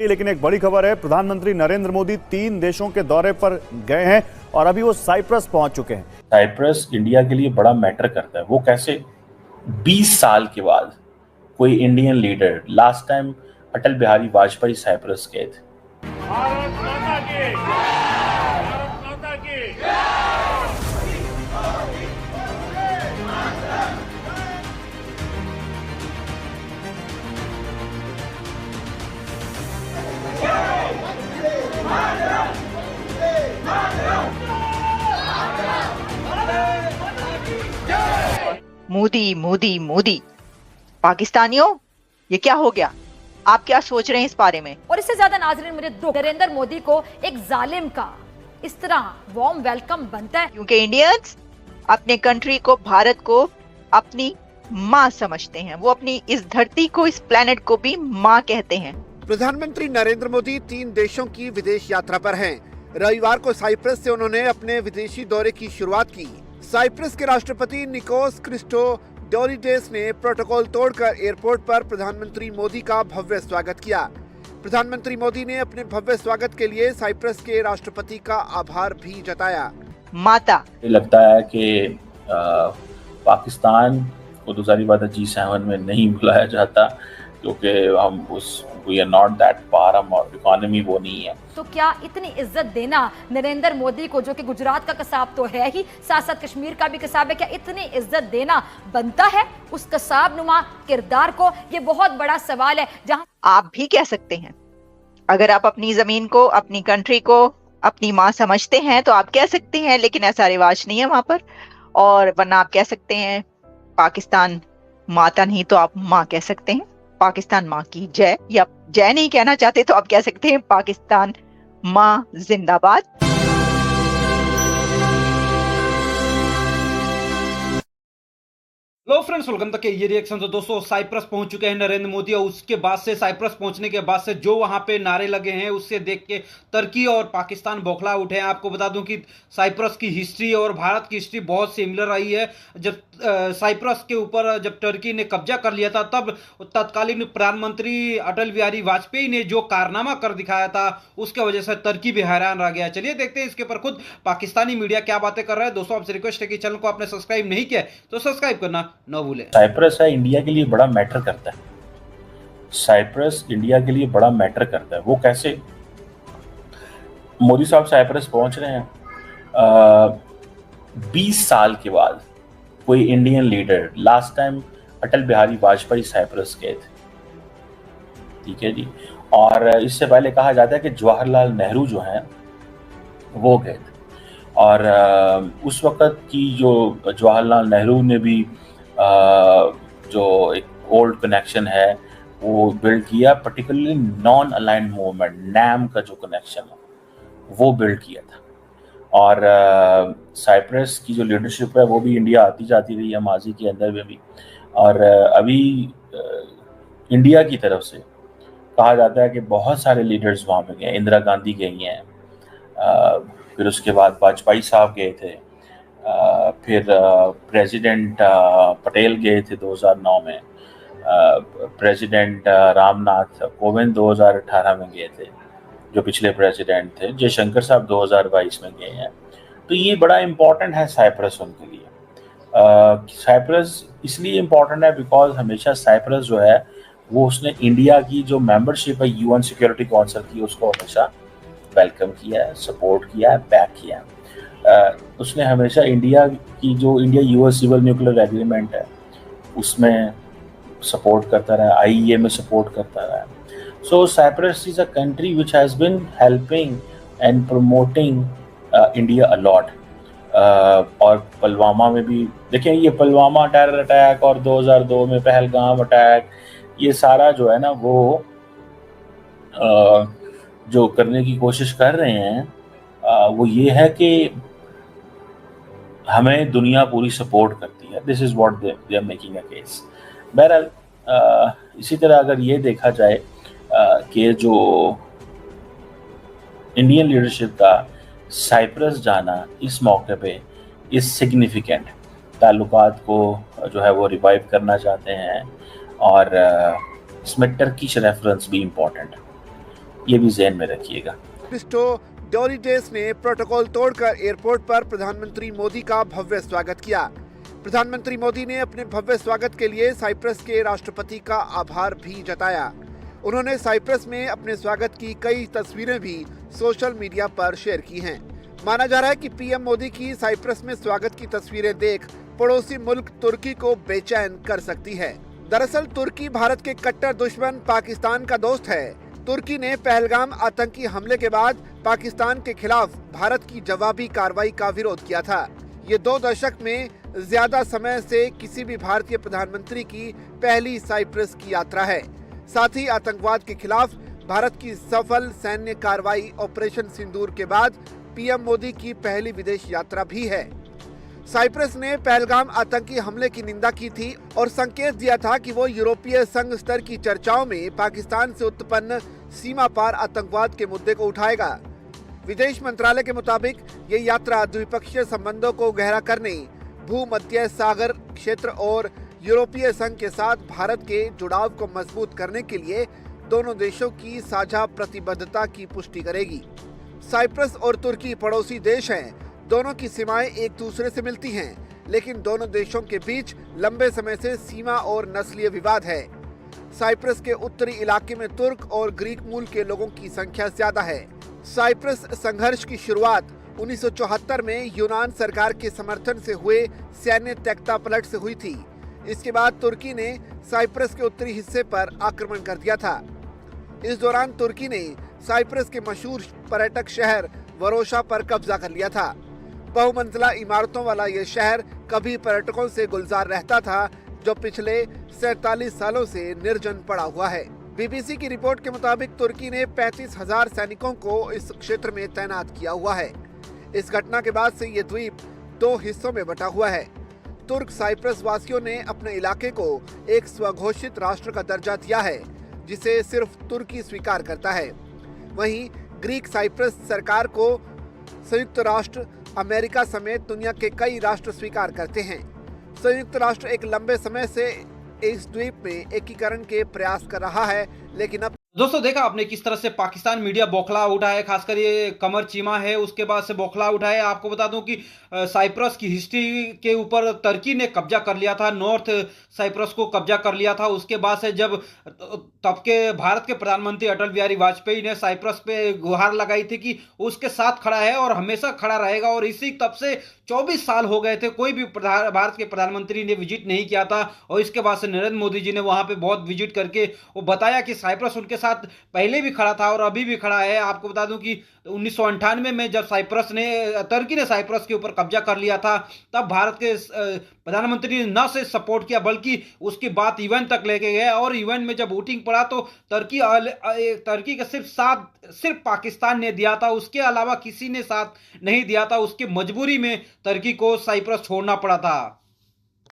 लेकिन एक बड़ी खबर है, प्रधानमंत्री नरेंद्र मोदी 3 देशों के दौरे पर गए हैं और अभी वो साइप्रस पहुंच चुके हैं। साइप्रस इंडिया के लिए बड़ा मैटर करता है। वो कैसे? 20 साल के बाद कोई Indian leader, last time Atal Bihari Vajpayee Cyprus गए थे। भारत माता की, भारत माता की। मोदी मोदी मोदी। पाकिस्तानियों, ये क्या हो गया? आप क्या सोच रहे हैं इस बारे में? और इससे ज्यादा नाज़रीन मुझे दुख, नरेंद्र मोदी को एक जालिम का इस तरह वार्म वेलकम बनता है, क्योंकि इंडियंस अपने कंट्री को, भारत को अपनी माँ समझते हैं। वो अपनी इस धरती को, इस प्लेनेट को भी माँ कहते हैं। प्रधानमंत्री नरेंद्र मोदी 3 देशों की विदेश यात्रा पर हैं। रविवार को साइप्रस से उन्होंने अपने विदेशी दौरे की शुरुआत की। साइप्रस के राष्ट्रपति निकोस क्रिस्टोडोलिडेस ने प्रोटोकॉल तोड़कर एयरपोर्ट पर प्रधानमंत्री मोदी का भव्य स्वागत किया। प्रधानमंत्री मोदी ने अपने भव्य स्वागत के लिए साइप्रस के राष्ट्रपति का आभार भी जताया। माता, लगता है कि पाकिस्तान को तो सारी बात G7 में नहीं बुलाया जाता, क्योंकि हम we are not that power, हम इकोनॉमी वो नहीं है। तो क्या इतनी इज्जत देना नरेंद्र मोदी को, जो कि गुजरात का कसाब तो है ही, साथ साथ कश्मीर का भी कसाब है, क्या इतनी इज्जत देना बनता है उस कसाब नुमा किरदार को? ये बहुत बड़ा सवाल है। जहां आप भी कह सकते हैं, अगर आप अपनी जमीन को, अपनी कंट्री को अपनी माँ समझते हैं तो आप कह सकते हैं, लेकिन ऐसा रिवाज नहीं है वहां पर। और वरना आप कह सकते हैं पाकिस्तान माता नहीं तो आप माँ कह सकते हैं, पाकिस्तान माँ की जय। या जय नहीं कहना चाहते तो आप कह सकते हैं पाकिस्तान माँ जिंदाबाद। लो फ्रेंड्स, वेलकम तक के ये रिएक्शन। तो दोस्तों, साइप्रस पहुंच चुके हैं नरेंद्र मोदी और उसके बाद से, साइप्रस पहुंचने के बाद से जो वहां पे नारे लगे हैं उससे देख के तुर्की और पाकिस्तान बौखला उठे हैं। आपको बता दूं कि साइप्रस की हिस्ट्री और भारत की हिस्ट्री बहुत सिमिलर रही है। जब साइप्रस के ऊपर जब तुर्की ने कब्जा कर लिया था, तब तत्कालीन प्रधानमंत्री अटल बिहारी वाजपेयी ने जो कारनामा कर दिखाया था, उसके वजह से तुर्की भी हैरान रह गया। चलिए देखते हैं इसके ऊपर खुद पाकिस्तानी मीडिया क्या बातें कर रहा है। दोस्तों, आपसे रिक्वेस्ट है कि चैनल को आपने सब्सक्राइब नहीं किया तो सब्सक्राइब करना न भूलें। साइप्रस है इंडिया के लिए बड़ा मैटर करता है। साइप्रस इंडिया के लिए बड़ा मैटर करता है। वो कैसे? मोदी साहब साइप्रस पहुंच रहे हैं। 20 साल के बाद कोई Indian leader, last time Atal Bihari Vajpayee Cyprus गए थे। ठीक है जी। और इससे पहले कहा जाता है कि जवाहरलाल नेहरू जो हैं वो गए थे। और उस वक्त की जो जवाहरलाल नेहरू ने भी जो एक ओल्ड कनेक्शन है वो बिल्ड किया, particularly non aligned movement, NAM का जो कनेक्शन है वो बिल्ड किया था। और साइप्रस की जो लीडरशिप है वो भी इंडिया आती जाती रही है माजी के अंदर में भी। और अभी इंडिया की तरफ से कहा जाता है कि बहुत सारे लीडर्स वहाँ पे गए। इंदिरा गांधी गई हैं, फिर उसके बाद वाजपेयी साहब गए थे, फिर प्रेसिडेंट पटेल गए थे 2009 में, प्रेसिडेंट रामनाथ कोविंद 2018 में गए थे, जो पिछले प्रेसिडेंट थे। जयशंकर साहब 2022 में गए हैं। तो ये बड़ा इम्पोर्टेंट है साइप्रस उनके लिए। साइप्रस इसलिए इम्पोर्टेंट है बिकॉज हमेशा साइप्रस जो है वो उसने इंडिया की जो मेंबरशिप है यूएन सिक्योरिटी काउंसिल की, उसको हमेशा वेलकम किया है, सपोर्ट किया है, बैक किया है। उसने हमेशा इंडिया की जो India US civil nuclear agreement है उसमें सपोर्ट करता रहा, आईईए में सपोर्ट करता रहा। So Cyprus is a country which has been helping and promoting India a lot. और पुलवामा में भी देखिए, ये पुलवामा टेरर अटैक और 2002 में पहलगाम अटैक, ये सारा जो है ना वो जो करने की कोशिश कर रहे हैं वो ये है कि हमें दुनिया पूरी सपोर्ट करती है। This is what they are making a case. बहरहाल इसी तरह अगर ये देखा जाए कि जो इंडियन लीडरशिप का साइप्रस जाना इस मौके पे इज सिग्निफिकेंट। ताल्लुकात को जो है वो रिवाइव करना चाहते हैं और इसमें टर्किश रेफरेंस भी इम्पोर्टेंट है। ये भी ज़हन में रखिएगा। क्रिस्टो डोरिडेस ने प्रोटोकॉल तोड़कर एयरपोर्ट पर प्रधानमंत्री मोदी का भव्य स्वागत किया। प्रधानमंत्री मोदी ने अपने भव्य स्वागत के लिए साइप्रस के राष्ट्रपति का आभार भी जताया। उन्होंने साइप्रस में अपने स्वागत की कई तस्वीरें भी सोशल मीडिया पर शेयर की हैं। माना जा रहा है कि पीएम मोदी की साइप्रस में स्वागत की तस्वीरें देख पड़ोसी मुल्क तुर्की को बेचैन कर सकती है। दरअसल तुर्की भारत के कट्टर दुश्मन पाकिस्तान का दोस्त है। तुर्की ने पहलगाम आतंकी हमले के बाद पाकिस्तान के खिलाफ भारत की जवाबी कार्रवाई का विरोध किया था। ये 2 दशक में ज्यादा समय से किसी भी भारतीय प्रधानमंत्री की पहली साइप्रस की यात्रा है। साथ ही आतंकवाद के खिलाफ भारत की सफल सैन्य कार्रवाई ऑपरेशन सिंदूर के बाद पीएम मोदी की पहली विदेश यात्रा भी है। साइप्रस ने पहलगाम आतंकी हमले की निंदा की थी और संकेत दिया था कि वो यूरोपीय संघ स्तर की चर्चाओं में पाकिस्तान से उत्पन्न सीमा पार आतंकवाद के मुद्दे को उठाएगा। विदेश मंत्रालय के मुताबिक ये यात्रा द्विपक्षीय संबंधों को गहरा करने, भूमध्य सागर क्षेत्र और यूरोपीय संघ के साथ भारत के जुड़ाव को मजबूत करने के लिए दोनों देशों की साझा प्रतिबद्धता की पुष्टि करेगी। साइप्रस और तुर्की पड़ोसी देश हैं। दोनों की सीमाएं एक दूसरे से मिलती हैं, लेकिन दोनों देशों के बीच लंबे समय से सीमा और नस्लीय विवाद है। साइप्रस के उत्तरी इलाके में तुर्क और ग्रीक मूल के लोगों की संख्या ज्यादा है। साइप्रस संघर्ष की शुरुआत 1974 में यूनान सरकार के समर्थन से हुए सैन्य तख्तापलट से हुई थी। इसके बाद तुर्की ने साइप्रस के उत्तरी हिस्से पर आक्रमण कर दिया था। इस दौरान तुर्की ने साइप्रस के मशहूर पर्यटक शहर वरोशा पर कब्जा कर लिया था। बहुमंजिला इमारतों वाला ये शहर कभी पर्यटकों से गुलजार रहता था, जो पिछले 47 सालों से निर्जन पड़ा हुआ है। बीबीसी की रिपोर्ट के मुताबिक तुर्की ने 35,000 सैनिकों को इस क्षेत्र में तैनात किया हुआ है। इस घटना के बाद से ये द्वीप 2 हिस्सों में बटा हुआ है। तुर्क साइप्रस वासियों ने अपने इलाके को एक स्वघोषित राष्ट्र का दर्जा दिया है, जिसे सिर्फ तुर्की स्वीकार करता है। वहीं ग्रीक साइप्रस सरकार को संयुक्त राष्ट्र, अमेरिका समेत दुनिया के कई राष्ट्र स्वीकार करते हैं। संयुक्त राष्ट्र एक लंबे समय से इस द्वीप में एकीकरण के प्रयास कर रहा है, लेकिन अब दोस्तों देखा आपने किस तरह से पाकिस्तान मीडिया बौखला उठा है, खासकर ये कमर चीमा है उसके बाद से बौखला उठा है। आपको बता दूं कि साइप्रस की हिस्ट्री के ऊपर तुर्की ने कब्जा कर लिया था, नॉर्थ साइप्रस को कब्जा कर लिया था। उसके बाद से जब तब के भारत के प्रधानमंत्री अटल बिहारी वाजपेयी ने साइप्रस पे गुहार लगाई थी कि उसके साथ खड़ा है और हमेशा खड़ा रहेगा, और इसी तब से 24 साल हो गए थे, कोई भी भारत के प्रधानमंत्री ने विजिट नहीं किया था। और इसके बाद से नरेंद्र मोदी जी ने वहां पे बहुत विजिट करके वो बताया कि साइप्रस उनके साथ पहले भी खड़ा था और अभी भी खड़ा है। आपको बता दूं कि 1998 में जब तुर्की ने साइप्रस के ऊपर कब्जा कर लिया था, तब भारत के प्रधानमंत्री ने न सिर्फ सपोर्ट किया बल्कि उसकी बात यूएन तक लेके गए, और यूएन में जब वोटिंग पड़ा तो तुर्की का सिर्फ पाकिस्तान ने दिया था, उसके अलावा किसी ने साथ नहीं दिया था। उसकी मजबूरी में तुर्की को साइप्रस छोड़ना पड़ा था।